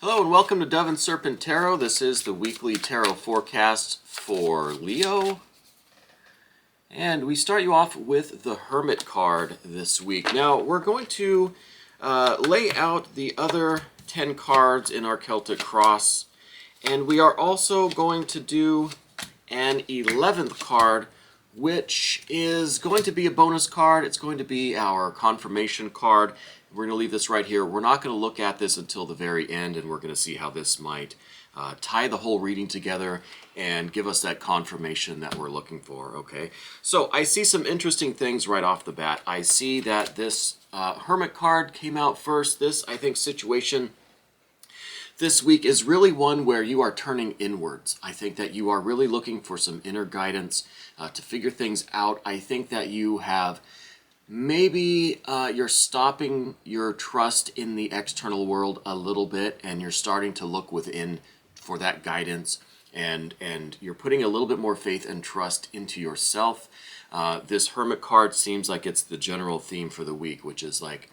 Hello and welcome to Dove and Serpent Tarot. This is the weekly tarot forecast for Leo. And we start you off with the Hermit card this week. Now, we're going to lay out the other 10 cards in our Celtic Cross. And we are also going to do an 11th card, which is going to be a bonus card. It's going to be our confirmation card. We're going to leave this right here. We're not going to look at this until the very end, and we're going to see how this might tie the whole reading together and give us that confirmation that we're looking for, okay? So I see some interesting things right off the bat. I see that this Hermit card came out first. This, I think, situation this week is really one where you are turning inwards. I think that you are really looking for some inner guidance to figure things out. I think that you have maybe you're stopping your trust in the external world a little bit, and you're starting to look within for that guidance, and you're putting a little bit more faith and trust into yourself. This Hermit card seems like it's the general theme for the week, which is like,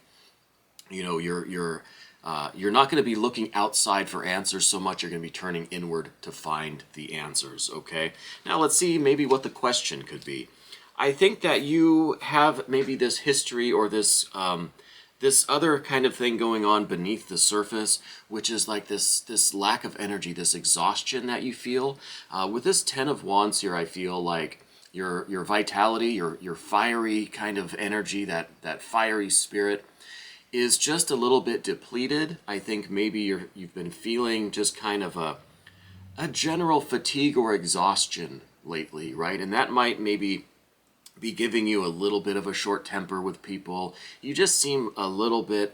you know, you're not going to be looking outside for answers so much. You're going to be turning inward to find the answers, okay? Now let's see maybe what the question could be. I think that you have maybe this history or this this other kind of thing going on beneath the surface, which is like this lack of energy, this exhaustion that you feel. With this 10 of Wands here, I feel like your vitality, your fiery kind of energy, that fiery spirit is just a little bit depleted. I think maybe you've been feeling just kind of a general fatigue or exhaustion lately, right? And that might maybe be giving you a little bit of a short temper with people. You just seem a little bit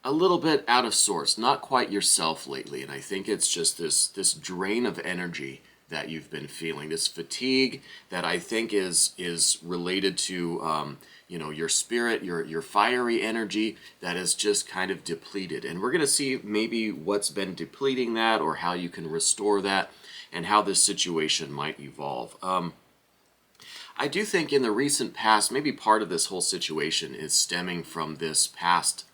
out of sorts, not quite yourself lately. And I think it's just this drain of energy that you've been feeling, this fatigue that I think is related to you know, your spirit, your fiery energy that is just kind of depleted. And we're going to see maybe what's been depleting that, or how you can restore that, and how this situation might evolve. I do think in the recent past, maybe part of this whole situation is stemming from this past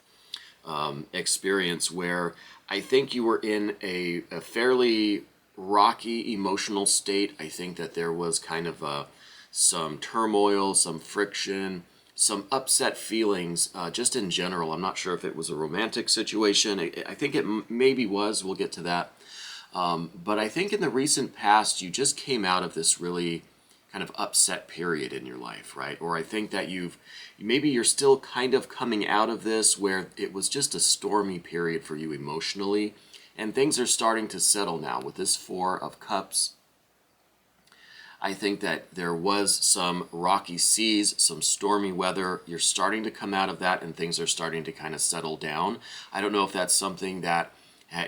experience where I think you were in a fairly rocky emotional state. I think that there was kind of some turmoil, some friction, some upset feelings just in general. I'm not sure if it was a romantic situation. I think it maybe was. We'll get to that. But I think in the recent past, you just came out of this really kind of upset period in your life, right? Or I think that maybe you're still kind of coming out of this where it was just a stormy period for you emotionally, and things are starting to settle now with this Four of Cups. I think that there was some rocky seas, some stormy weather. You're starting to come out of that, and things are starting to kind of settle down. I don't know if that's something that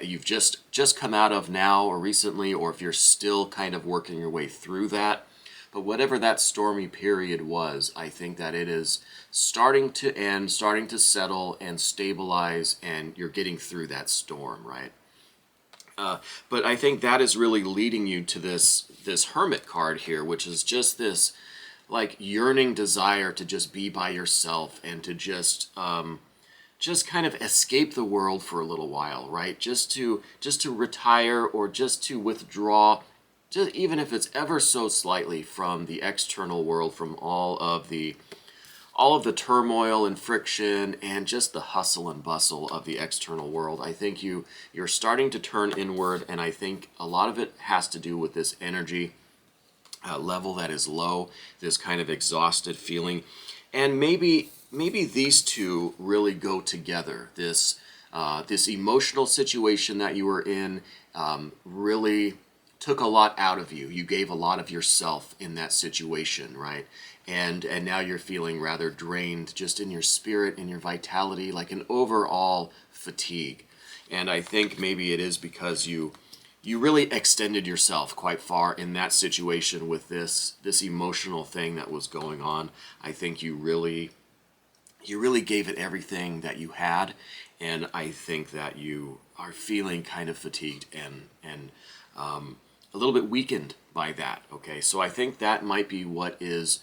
you've just come out of now or recently, or if you're still kind of working your way through that. But whatever that stormy period was, I think that it is starting to end, starting to settle and stabilize, and you're getting through that storm, right? But I think that is really leading you to this Hermit card here, which is just this like yearning desire to just be by yourself and to just kind of escape the world for a little while, right? Just to retire, or just to withdraw, just even if it's ever so slightly, from the external world, from all of the turmoil and friction and just the hustle and bustle of the external world. I think you're starting to turn inward, and I think a lot of it has to do with this energy level that is low, this kind of exhausted feeling. And maybe these two really go together. This emotional situation that you were in really took a lot out of you. You gave a lot of yourself in that situation, right? And now you're feeling rather drained just in your spirit, in your vitality, like an overall fatigue. And I think maybe it is because you really extended yourself quite far in that situation with this emotional thing that was going on. I think you really gave it everything that you had, and I think that you are feeling kind of fatigued and a little bit weakened by that, okay? So I think that might be what is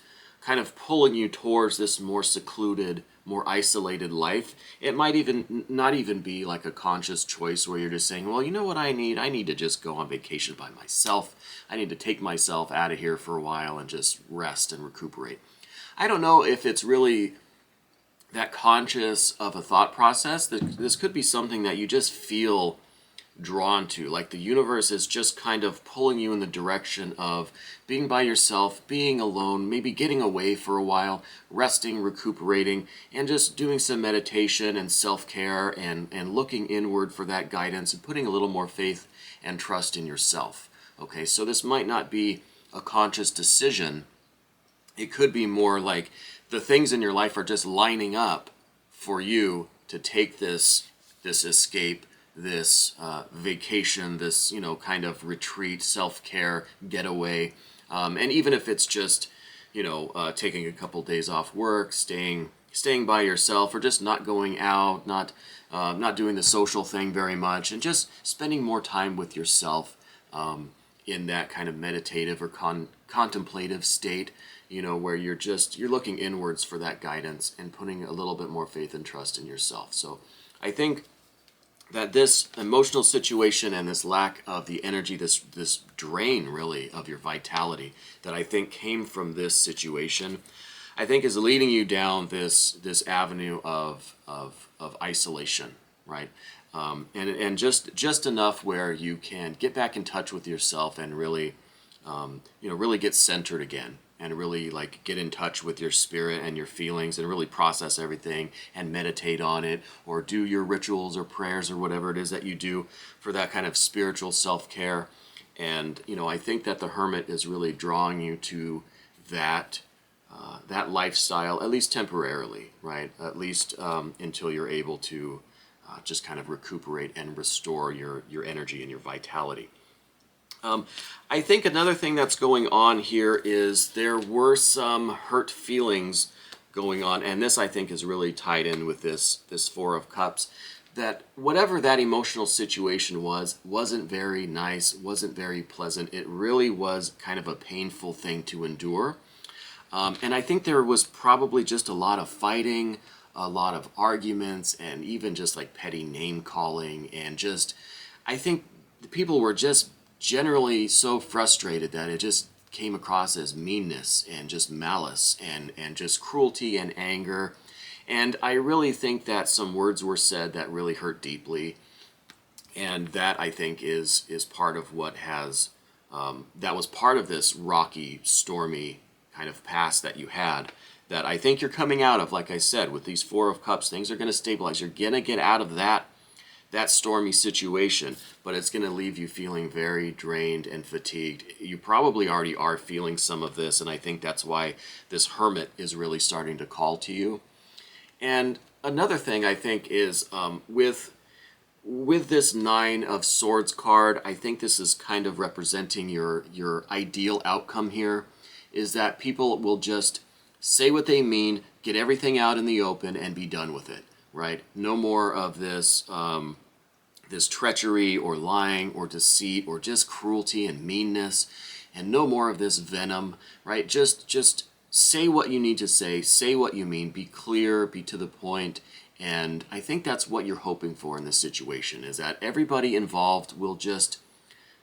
kind of pulling you towards this more secluded, more isolated life. It might even not even be like a conscious choice where you're just saying, well, you know what I need? I need to just go on vacation by myself. I need to take myself out of here for a while and just rest and recuperate. I don't know if it's really that conscious of a thought process. This could be something that you just feel drawn to, like the universe is just kind of pulling you in the direction of being by yourself, being alone, maybe getting away for a while, resting, recuperating, and just doing some meditation and self-care and looking inward for that guidance and putting a little more faith and trust in yourself. Okay, so this might not be a conscious decision. It could be more like the things in your life are just lining up for you to take this escape, this vacation, this kind of retreat, self-care, getaway, and even if it's just taking a couple days off work, staying by yourself, or just not going out, not doing the social thing very much, and just spending more time with yourself in that kind of meditative or contemplative state, where you're looking inwards for that guidance and putting a little bit more faith and trust in yourself. So I think that this emotional situation and this lack of the energy, this drain really of your vitality that I think came from this situation, I think is leading you down this avenue of isolation, right? And just enough where you can get back in touch with yourself and really, really get centered again. And really like get in touch with your spirit and your feelings and really process everything and meditate on it, or do your rituals or prayers or whatever it is that you do for that kind of spiritual self-care. And I think that the Hermit is really drawing you to that lifestyle, at least temporarily, right? At least until you're able to just kind of recuperate and restore your energy and your vitality. I think another thing that's going on here is there were some hurt feelings going on, and this I think is really tied in with this Four of Cups, that whatever that emotional situation wasn't very nice, wasn't very pleasant. It really was kind of a painful thing to endure. And I think there was probably just a lot of fighting, a lot of arguments, and even just like petty name calling, and just, I think the people were just generally so frustrated that it just came across as meanness and just malice and just cruelty and anger. And I really think that some words were said that really hurt deeply. And that I think is part of what has, that was part of this rocky, stormy kind of past that you had, that I think you're coming out of. Like I said, with these Four of Cups, things are going to stabilize. You're going to get out of that stormy situation, but it's going to leave you feeling very drained and fatigued. You probably already are feeling some of this, and I think that's why this Hermit is really starting to call to you. And another thing I think is with this Nine of Swords card, I think this is kind of representing your ideal outcome here, is that people will just say what they mean, get everything out in the open, and be done with it. Right? No more of this this treachery or lying or deceit or just cruelty and meanness, and no more of this venom, right? Just say what you need to say what you mean, be clear, be to the point, and I think that's what you're hoping for in this situation, is that everybody involved will just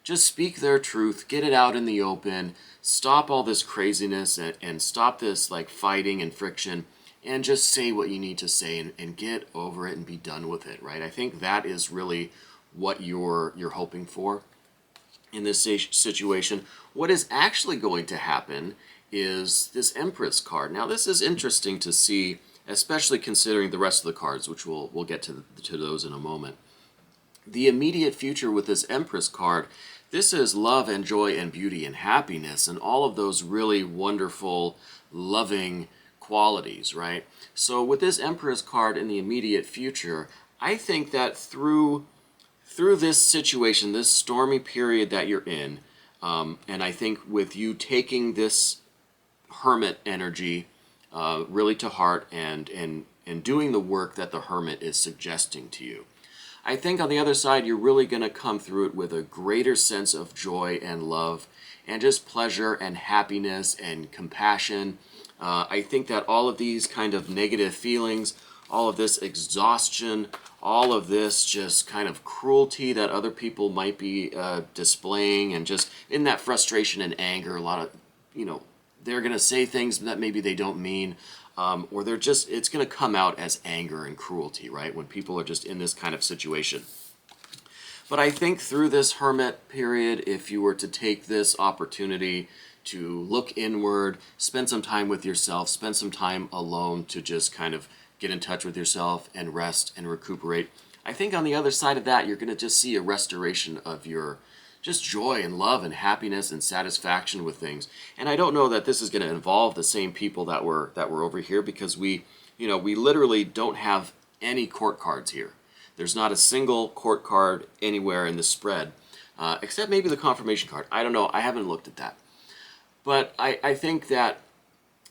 speak their truth, get it out in the open, stop all this craziness and stop this like fighting and friction, and just say what you need to say and get over it and be done with it, right? I think that is really what you're hoping for in this situation. What is actually going to happen is this Empress card. Now, this is interesting to see, especially considering the rest of the cards, which we'll get to those in a moment. The immediate future with this Empress card, this is love and joy and beauty and happiness and all of those really wonderful, loving qualities, right? So with this Empress card in the immediate future, I think that through this situation, this stormy period that you're in, and I think with you taking this Hermit energy really to heart and doing the work that the Hermit is suggesting to you, I think on the other side, you're really going to come through it with a greater sense of joy and love and just pleasure and happiness and compassion I think that all of these kind of negative feelings, all of this exhaustion, all of this just kind of cruelty that other people might be displaying, and just in that frustration and anger, a lot of, they're going to say things that maybe they don't mean, or it's going to come out as anger and cruelty, right? When people are just in this kind of situation. But I think through this hermit period, if you were to take this opportunity to look inward, spend some time with yourself, spend some time alone to just kind of get in touch with yourself and rest and recuperate, I think on the other side of that, you're going to just see a restoration of your just joy and love and happiness and satisfaction with things. And I don't know that this is going to involve the same people that were over here, because we literally don't have any court cards here. There's not a single court card anywhere in the spread, except maybe the confirmation card. I don't know. I haven't looked at that. But I think that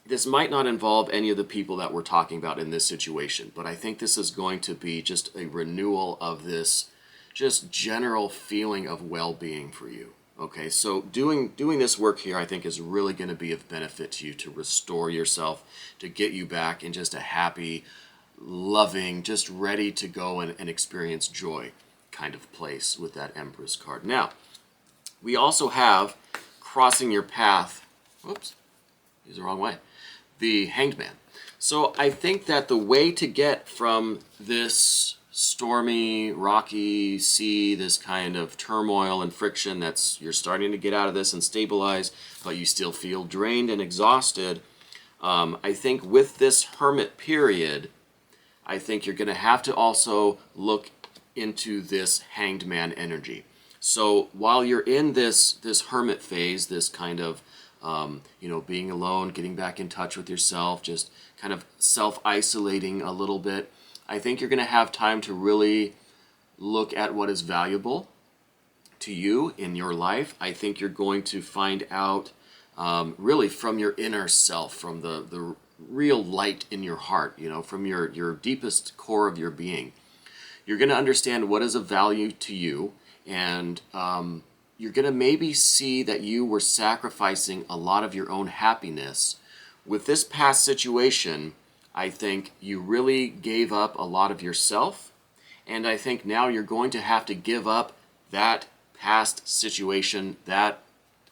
this might not involve any of the people that we're talking about in this situation. But I think this is going to be just a renewal of this just general feeling of well-being for you. Okay, so doing this work here, I think, is really going to be of benefit to you, to restore yourself, to get you back in just a happy, loving, just ready to go and experience joy kind of place with that Empress card. Now, we also have crossing your path, whoops, used the wrong way, the Hanged Man. So I think that the way to get from this stormy, rocky sea, this kind of turmoil and friction you're starting to get out of this and stabilize, but you still feel drained and exhausted, I think with this hermit period, I think you're going to have to also look into this Hanged Man energy. So while you're in this hermit phase, this kind of being alone, getting back in touch with yourself, just kind of self-isolating a little bit, I think you're going to have time to really look at what is valuable to you in your life. I think you're going to find out really from your inner self, from the real light in your heart, from your deepest core of your being. You're going to understand what is of value to you, and you're going to maybe see that you were sacrificing a lot of your own happiness. With this past situation, I think you really gave up a lot of yourself, and I think now you're going to have to give up that past situation,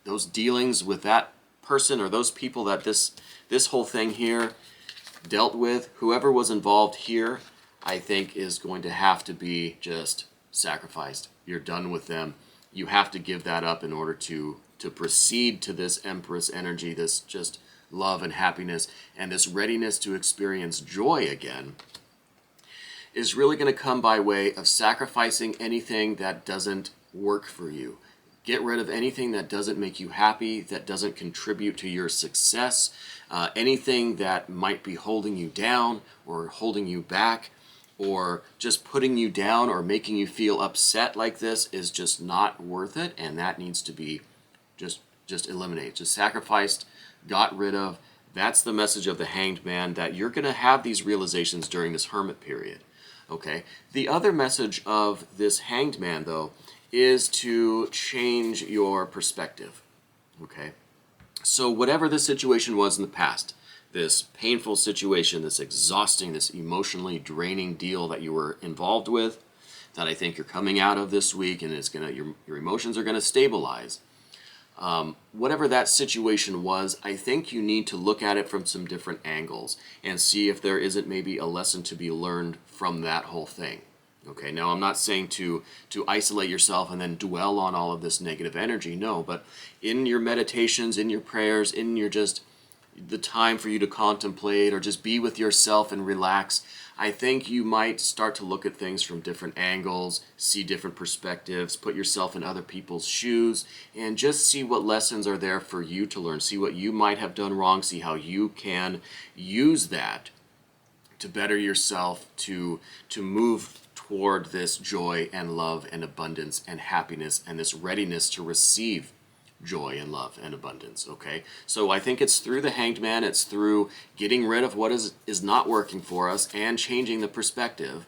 those dealings with that person or those people that this whole thing here dealt with. Whoever was involved here, I think, is going to have to be just sacrificed. You're done with them. You have to give that up in order to proceed to this Empress energy, this just love and happiness, and this readiness to experience joy again is really going to come by way of sacrificing anything that doesn't work for you. Get rid of anything that doesn't make you happy, that doesn't contribute to your success, anything that might be holding you down or holding you back, or just putting you down or making you feel upset like this is just not worth it, and that needs to be just eliminated, just sacrificed, got rid of. That's the message of the Hanged Man, that you're going to have these realizations during this hermit period. Okay. The other message of this Hanged Man, though, is to change your perspective. Okay. So whatever the situation was in the past, this painful situation, this exhausting, this emotionally draining deal that you were involved with, that I think you're coming out of this week, and your emotions are going to stabilize. Whatever that situation was, I think you need to look at it from some different angles and see if there isn't maybe a lesson to be learned from that whole thing. Okay, now I'm not saying to isolate yourself and then dwell on all of this negative energy, no, but in your meditations, in your prayers, in your just the time for you to contemplate or just be with yourself and relax, I think you might start to look at things from different angles, see different perspectives, put yourself in other people's shoes, and just see what lessons are there for you to learn. See what you might have done wrong, see how you can use that to better yourself, to move toward this joy and love and abundance and happiness and this readiness to receive joy and love and abundance. Okay, so I think it's through the Hanged Man, it's through getting rid of what is not working for us and changing the perspective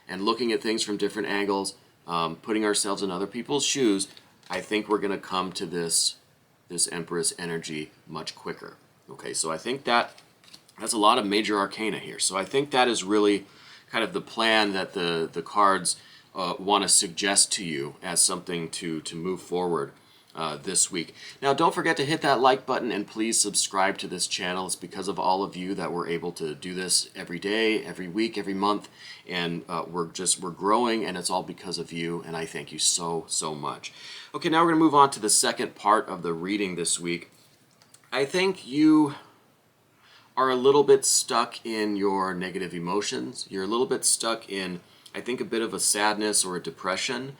and looking at things from different angles, putting ourselves in other people's shoes. I think we're going to come to this Empress energy much quicker. Okay, so I think that That's a lot of major arcana here. So I think that is really kind of the plan that the cards want to suggest to you as something to move forward this week. Now, don't forget to hit that like button and please subscribe to this channel. It's because of all of you that we're able to do this every day, every week, every month, and we're growing, and it's all because of you, and I thank you so much. Okay, now we're going to move on to the second part of the reading this week. I think you are a little bit stuck in your negative emotions. You're a little bit stuck in, I think, a bit of a sadness or a depression.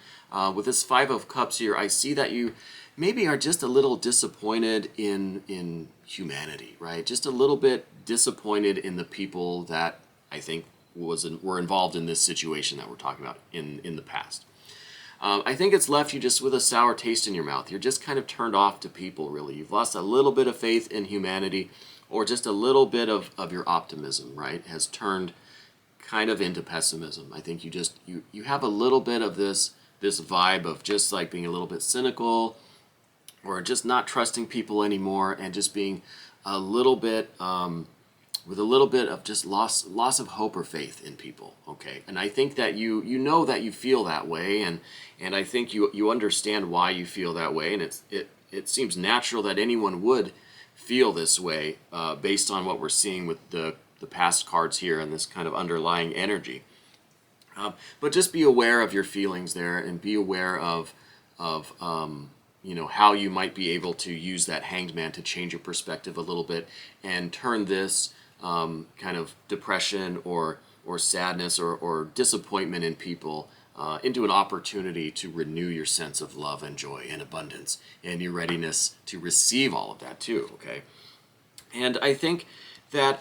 With this Five of Cups here, I see that you maybe are just a little disappointed in humanity, right? Just a little bit disappointed in the people that I think were involved in this situation that we're talking about in the past. I think it's left you just with a sour taste in your mouth. You're just kind of turned off to people, really. You've lost a little bit of faith in humanity, or just a little bit of your optimism, right, has turned kind of into pessimism. I think you have a little bit of this vibe of just like being a little bit cynical, or just not trusting people anymore, and just being a little bit with a little bit of just loss of hope or faith in people. Okay, and I think that you know that you feel that way, and I think you understand why you feel that way, and it seems natural that anyone would feel this way based on what we're seeing with the past cards here and this kind of underlying energy. But just be aware of your feelings there, and be aware of how you might be able to use that Hanged Man to change your perspective a little bit and turn this kind of depression or sadness or disappointment in people into an opportunity to renew your sense of love and joy and abundance and your readiness to receive all of that too, okay? And I think that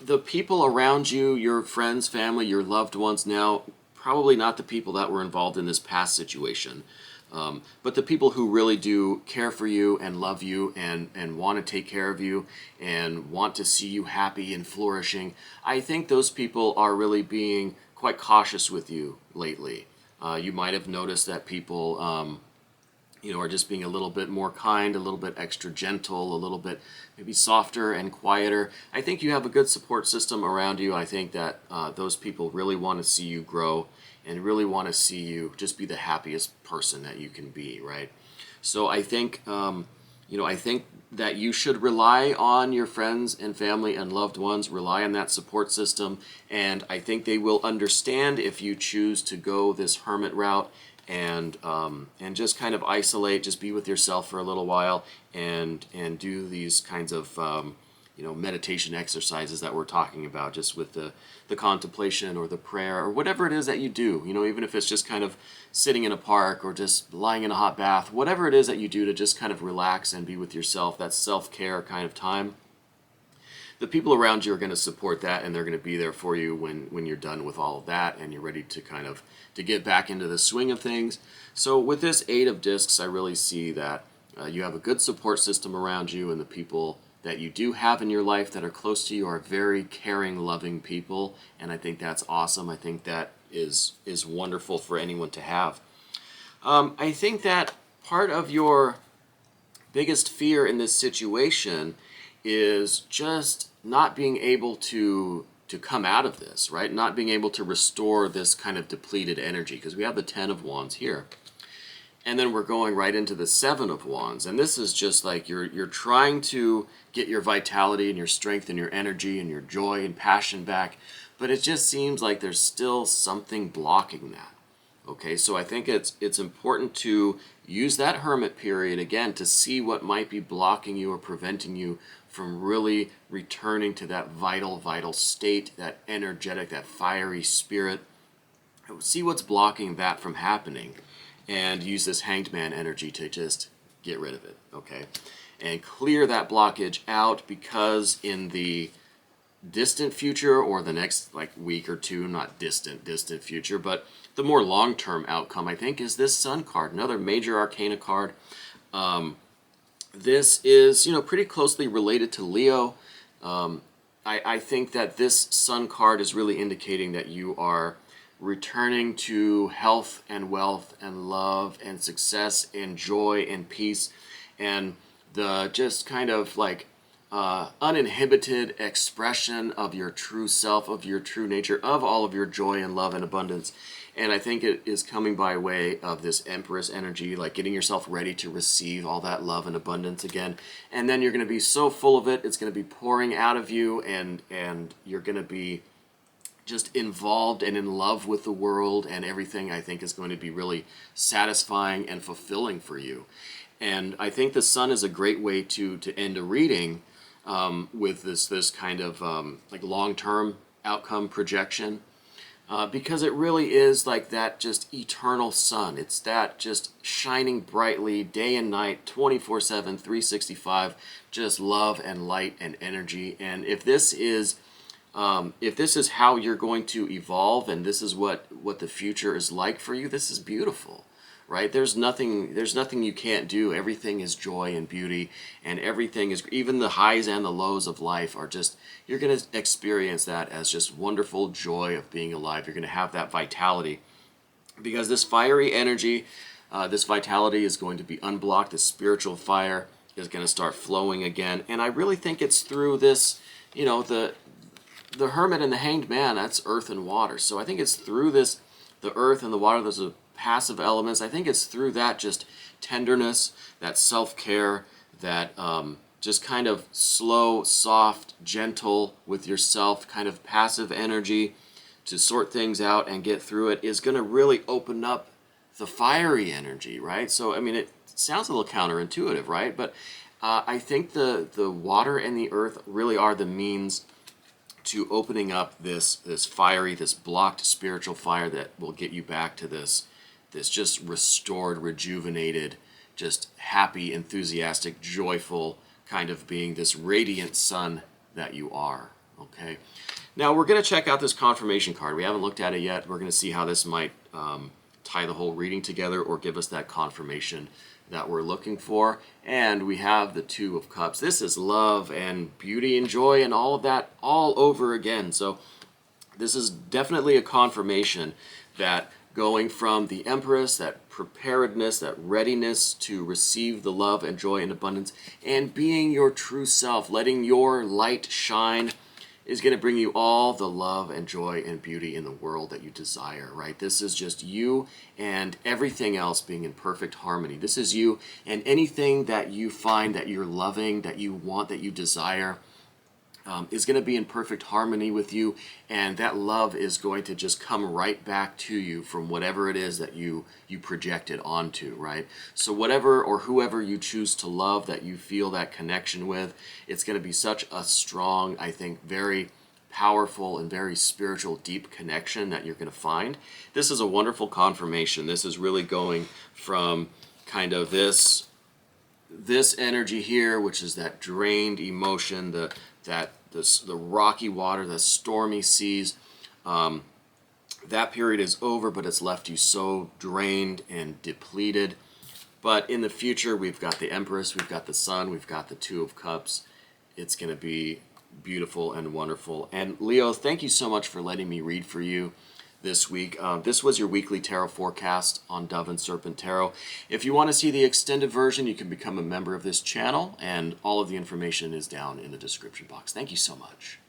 the people around you, your friends, family, your loved ones now, probably not the people that were involved in this past situation, but the people who really do care for you and love you and want to take care of you and want to see you happy and flourishing, I think those people are really being quite cautious with you lately. You might have noticed that people are just being a little bit more kind, a little bit extra gentle, a little bit maybe softer and quieter. I think you have a good support system around you. I think that those people really want to see you grow and really want to see you just be the happiest person that you can be, right? So I think, I think that you should rely on your friends and family and loved ones, rely on that support system, and I think they will understand if you choose to go this hermit route and just kind of isolate, just be with yourself for a little while, and do these kinds of meditation exercises that we're talking about, just with the contemplation or the prayer or whatever it is that you do. Even if it's just kind of sitting in a park or just lying in a hot bath, whatever it is that you do to just kind of relax and be with yourself, that self-care kind of time. The people around you are going to support that, and they're going to be there for you when you're done with all of that and you're ready to kind of to get back into the swing of things. So with this Eight of Discs, I really see that you have a good support system around you, and the people that you do have in your life that are close to you are very caring, loving people, and I think that's awesome. I think that is wonderful for anyone to have. I think that part of your biggest fear in this situation is just not being able to come out of this, right? Not being able to restore this kind of depleted energy, because we have the Ten of Wands here. And then we're going right into the Seven of Wands. And this is just like you're trying to get your vitality and your strength and your energy and your joy and passion back, but it just seems like there's still something blocking that. Okay, so I think it's important to use that hermit period again to see what might be blocking you or preventing you from really returning to that vital state, that energetic, that fiery spirit. See what's blocking that from happening, and use this Hanged Man energy to just get rid of it, okay? And clear that blockage out, because in the distant future, or the next week or two, not distant future, but the more long-term outcome, I think, is this Sun card, another major arcana card. This is, pretty closely related to Leo. I think that this Sun card is really indicating that you are returning to health and wealth and love and success and joy and peace, and the just kind of uninhibited expression of your true self, of your true nature, of all of your joy and love and abundance. And I think it is coming by way of this Empress energy, like getting yourself ready to receive all that love and abundance again. And then you're going to be so full of it, it's going to be pouring out of you, and you're going to be just involved and in love with the world, and everything I think is going to be really satisfying and fulfilling for you. And I think the sun is a great way to end a reading with this kind of like long-term outcome projection. Because it really is like that just eternal sun. It's that just shining brightly day and night, 24/7, 365, just love and light and energy. And if this is how you're going to evolve, and this is what the future is like for you, this is beautiful, right? There's nothing you can't do. Everything is joy and beauty, and everything is, even the highs and the lows of life are just, you're going to experience that as just wonderful joy of being alive. You're going to have that vitality, because this fiery energy, this vitality is going to be unblocked. The spiritual fire is going to start flowing again. And I really think it's through this, the Hermit and the Hanged Man, that's earth and water. So I think it's through this, the earth and the water, those are passive elements. I think it's through that just tenderness, that self-care, that just kind of slow, soft, gentle with yourself, kind of passive energy to sort things out and get through it, is going to really open up the fiery energy, right? So, I mean, it sounds a little counterintuitive, right? But I think the water and the earth really are the means to opening up this fiery, this blocked spiritual fire that will get you back to this just restored, rejuvenated, just happy, enthusiastic, joyful kind of being, this radiant sun that you are, okay? Now we're going to check out this confirmation card. We haven't looked at it yet. We're going to see how this might tie the whole reading together or give us that confirmation that we're looking for. And we have the Two of Cups. This is love and beauty and joy and all of that all over again. So this is definitely a confirmation that going from the Empress, that preparedness, that readiness to receive the love and joy and abundance, and being your true self, letting your light shine, is going to bring you all the love and joy and beauty in the world that you desire, right? This is just you and everything else being in perfect harmony. This is you and anything that you find that you're loving, that you want, that you desire, is going to be in perfect harmony with you, and that love is going to just come right back to you from whatever it is that you projected onto, right? So whatever or whoever you choose to love, that you feel that connection with, it's going to be such a strong, I think, very powerful and very spiritual, deep connection that you're going to find. This is a wonderful confirmation. This is really going from kind of this energy here, which is that drained emotion, the rocky water, the stormy seas. That period is over, but it's left you so drained and depleted. But in the future, we've got the Empress, we've got the Sun, we've got the Two of Cups. It's going to be beautiful and wonderful. And Leo, thank you so much for letting me read for you this week. This was your weekly tarot forecast on Dove and Serpent Tarot. If you want to see the extended version, you can become a member of this channel, and all of the information is down in the description box. Thank you so much.